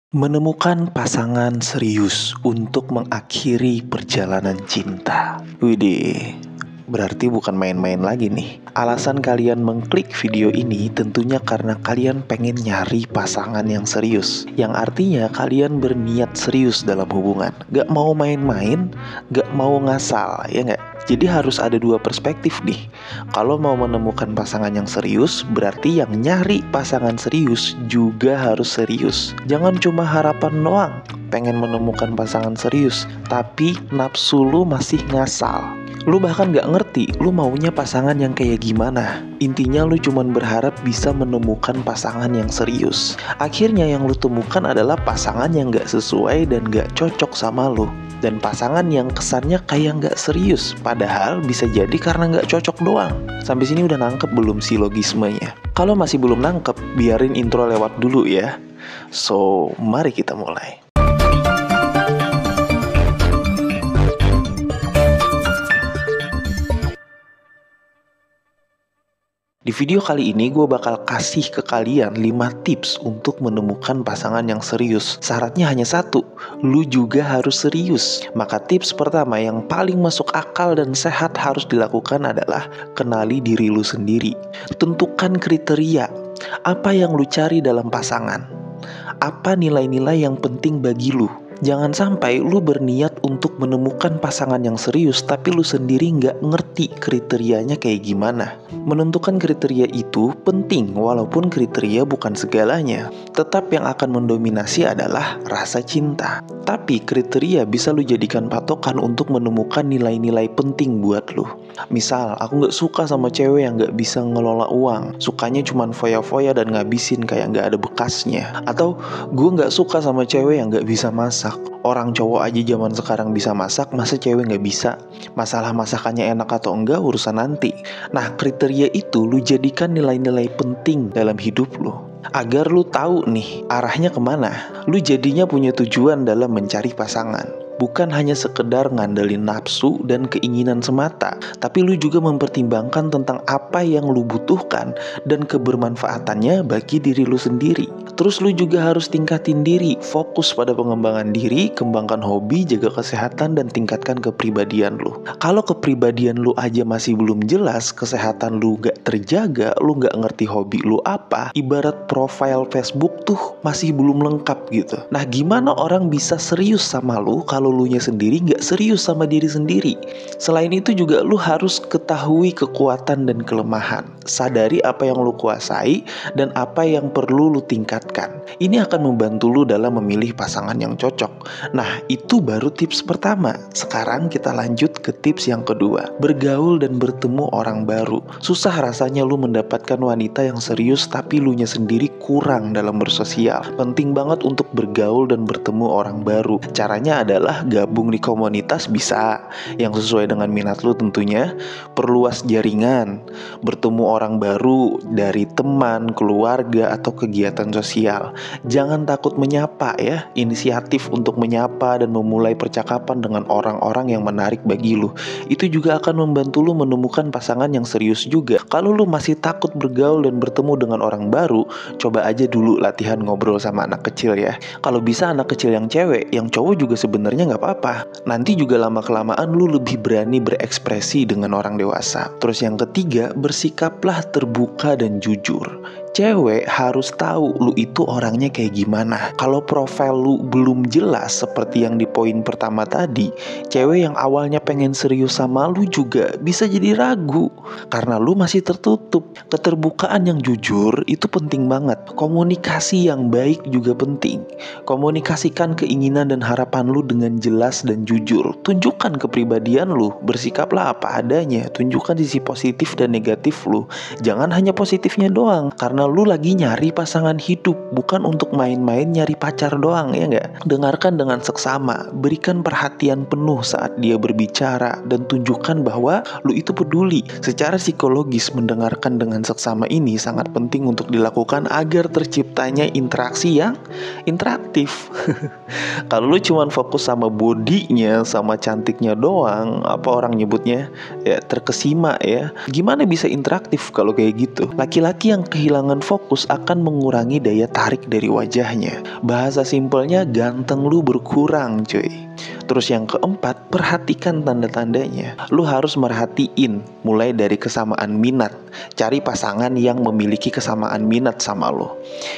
Menemukan pasangan serius untuk mengakhiri perjalanan cinta. Widih, berarti bukan main-main lagi nih. Alasan kalian mengklik video ini tentunya karena kalian pengen nyari pasangan yang serius. Yang artinya kalian berniat serius dalam hubungan. Gak mau main-main, gak mau ngasal, ya gak? Jadi harus ada dua perspektif nih. Kalau mau menemukan pasangan yang serius, berarti yang nyari pasangan serius juga harus serius. Jangan cuma harapan doang pengen menemukan pasangan serius, tapi nafsu lu masih ngasal. Lu bahkan gak ngerti lu maunya pasangan yang kayak gimana. Intinya lu cuman berharap bisa menemukan pasangan yang serius. Akhirnya yang lu temukan adalah pasangan yang gak sesuai dan gak cocok sama lu. Dan pasangan yang kesannya kayak gak serius, padahal bisa jadi karena gak cocok doang. Sampai sini udah nangkep belum silogismenya? Kalau masih belum nangkep, biarin intro lewat dulu ya. So, mari kita mulai. Di video kali ini gue bakal kasih ke kalian 5 tips untuk menemukan pasangan yang serius. Syaratnya hanya satu, lu juga harus serius. Maka tips pertama yang paling masuk akal dan sehat harus dilakukan adalah kenali diri lu sendiri. Tentukan kriteria, apa yang lu cari dalam pasangan. Apa nilai-nilai yang penting bagi lu. Jangan sampai lu berniat untuk menemukan pasangan yang serius tapi lu sendiri nggak ngerti kriterianya kayak gimana. Menentukan kriteria itu penting walaupun kriteria bukan segalanya. Tetap yang akan mendominasi adalah rasa cinta. Tapi kriteria bisa lu jadikan patokan untuk menemukan nilai-nilai penting buat lu. Misal, aku nggak suka sama cewek yang nggak bisa ngelola uang. Sukanya cuman foya-foya dan ngabisin kayak nggak ada bekasnya. Atau gue nggak suka sama cewek yang nggak bisa masak. Orang cowok aja zaman sekarang bisa masak, masa cewek nggak bisa? Masalah masakannya enak atau enggak urusan nanti. Nah, kriteria itu lu jadikan nilai-nilai penting dalam hidup lu. Agar lu tahu nih arahnya kemana. Lu jadinya punya tujuan dalam mencari pasangan. Bukan hanya sekedar ngandelin nafsu dan keinginan semata, tapi lu juga mempertimbangkan tentang apa yang lu butuhkan dan kebermanfaatannya bagi diri lu sendiri. Terus lu juga harus tingkatin diri, fokus pada pengembangan diri, kembangkan hobi, jaga kesehatan, dan tingkatkan kepribadian lu. Kalau kepribadian lu aja masih belum jelas, kesehatan lu gak terjaga, lu gak ngerti hobi lu apa, ibarat profile Facebook tuh masih belum lengkap gitu. Nah, gimana orang bisa serius sama lu kalau lu nya sendiri gak serius sama diri sendiri? Selain itu juga lu harus ketahui kekuatan dan kelemahan. Sadari apa yang lu kuasai dan apa yang perlu lu tingkatkan. Ini akan membantu lu dalam memilih pasangan yang cocok. Nah, itu baru tips pertama. Sekarang kita lanjut ke tips yang kedua. Bergaul dan bertemu orang baru. Susah rasanya lu mendapatkan wanita yang serius tapi lu nya sendiri kurang dalam bersosial. Penting banget untuk bergaul dan bertemu orang baru. Caranya adalah gabung di komunitas bisa, yang sesuai dengan minat lu tentunya. Perluas jaringan, bertemu orang baru dari teman, keluarga, atau kegiatan sosial. Jangan takut menyapa ya, inisiatif untuk menyapa dan memulai percakapan dengan orang-orang yang menarik bagi lu. Itu juga akan membantu lu menemukan pasangan yang serius juga. Kalau lu masih takut bergaul dan bertemu dengan orang baru, coba aja dulu latihan ngobrol sama anak kecil ya. Kalau bisa anak kecil yang cewek, yang cowok juga sebenarnya nggak apa-apa. Nanti juga lama-kelamaan lu lebih berani berekspresi dengan orang dewasa. Terus yang ketiga, bersikaplah terbuka dan jujur. Cewek harus tahu lu itu orangnya kayak gimana. Kalau profil lu belum jelas seperti yang di poin pertama tadi, cewek yang awalnya pengen serius sama lu juga bisa jadi ragu karena lu masih tertutup. Keterbukaan yang jujur itu penting banget. Komunikasi yang baik juga penting. Komunikasikan keinginan dan harapan lu dengan jelas dan jujur. Tunjukkan kepribadian lu, bersikaplah apa adanya. Tunjukkan sisi positif dan negatif lu. Jangan hanya positifnya doang, karena lu lagi nyari pasangan hidup, bukan untuk main-main nyari pacar doang, ya nggak? Dengarkan dengan seksama, berikan perhatian penuh saat dia berbicara, dan tunjukkan bahwa lu itu peduli. Secara psikologis, mendengarkan dengan seksama ini sangat penting untuk dilakukan agar terciptanya interaksi yang interaktif. Kalau lu cuman fokus sama bodinya, sama cantiknya doang, apa orang nyebutnya, ya terkesima ya, gimana bisa interaktif kalau kayak gitu? Laki-laki yang kehilangan kehilangan fokus akan mengurangi daya tarik dari wajahnya. Bahasa simpelnya, ganteng lu berkurang cuy. Terus yang keempat, perhatikan tanda-tandanya. Lu harus merhatiin mulai dari kesamaan minat. Cari pasangan yang memiliki kesamaan minat sama lu.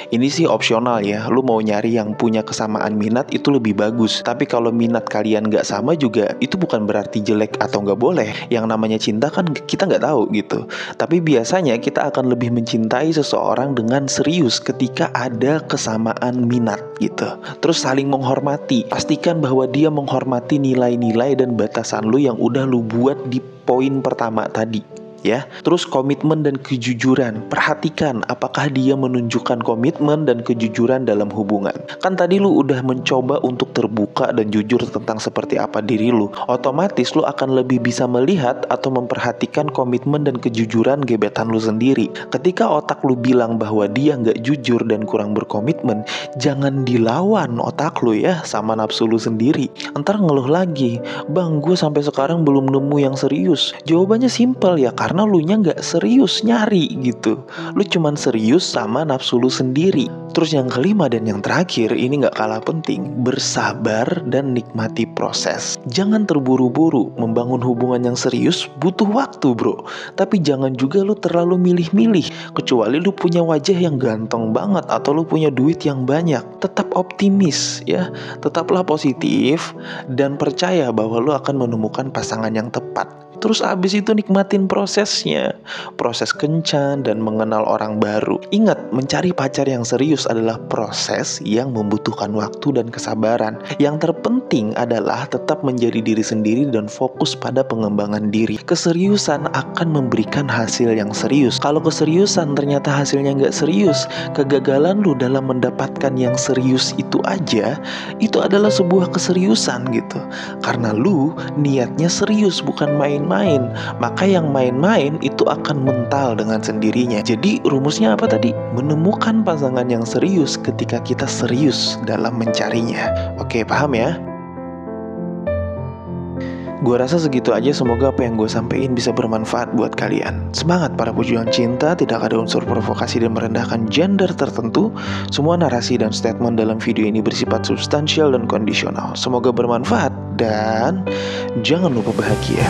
Ini sih opsional ya. Lu mau nyari yang punya kesamaan minat itu lebih bagus. Tapi kalau minat kalian gak sama juga, itu bukan berarti jelek atau gak boleh. Yang namanya cinta kan kita gak tahu gitu. Tapi biasanya kita akan lebih mencintai seseorang dengan serius ketika ada kesamaan minat gitu. Terus saling menghormati. Pastikan bahwa dia menghormati nilai-nilai dan batasan lu yang udah lu buat di poin pertama tadi. Ya, terus komitmen dan kejujuran. Perhatikan apakah dia menunjukkan komitmen dan kejujuran dalam hubungan. Kan tadi lu udah mencoba untuk terbuka dan jujur tentang seperti apa diri lu. Otomatis lu akan lebih bisa melihat atau memperhatikan komitmen dan kejujuran gebetan lu sendiri. Ketika otak lu bilang bahwa dia nggak jujur dan kurang berkomitmen, jangan dilawan otak lu ya sama nafsu lu sendiri. Entar ngeluh lagi, bang gue sampai sekarang belum nemu yang serius. Jawabannya simpel ya, karena lu nya gak serius nyari gitu. Lu cuman serius sama nafsu lu sendiri. Terus yang kelima dan yang terakhir, ini gak kalah penting, bersabar dan nikmati proses. Jangan terburu-buru. Membangun hubungan yang serius butuh waktu bro. Tapi jangan juga lu terlalu milih-milih. Kecuali lu punya wajah yang ganteng banget atau lu punya duit yang banyak. Tetap optimis ya. Tetaplah positif dan percaya bahwa lu akan menemukan pasangan yang tepat. Terus abis itu nikmatin prosesnya. Proses kencan dan mengenal orang baru. Ingat, mencari pacar yang serius adalah proses yang membutuhkan waktu dan kesabaran. Yang terpenting adalah tetap menjadi diri sendiri dan fokus pada pengembangan diri. Keseriusan akan memberikan hasil yang serius. Kalau keseriusan ternyata hasilnya nggak serius, kegagalan lu dalam mendapatkan yang serius itu aja, itu adalah sebuah keseriusan gitu. Karena lu niatnya serius, bukan main-main. Maka yang main-main itu akan mental dengan sendirinya. Jadi rumusnya apa tadi? Menemukan pasangan yang serius ketika kita serius dalam mencarinya. Oke, paham ya? Gue rasa segitu aja, semoga apa yang gue sampein bisa bermanfaat buat kalian. Semangat para pejuang cinta, tidak ada unsur provokasi dan merendahkan gender tertentu. Semua narasi dan statement dalam video ini bersifat substansial dan kondisional. Semoga bermanfaat dan jangan lupa bahagia.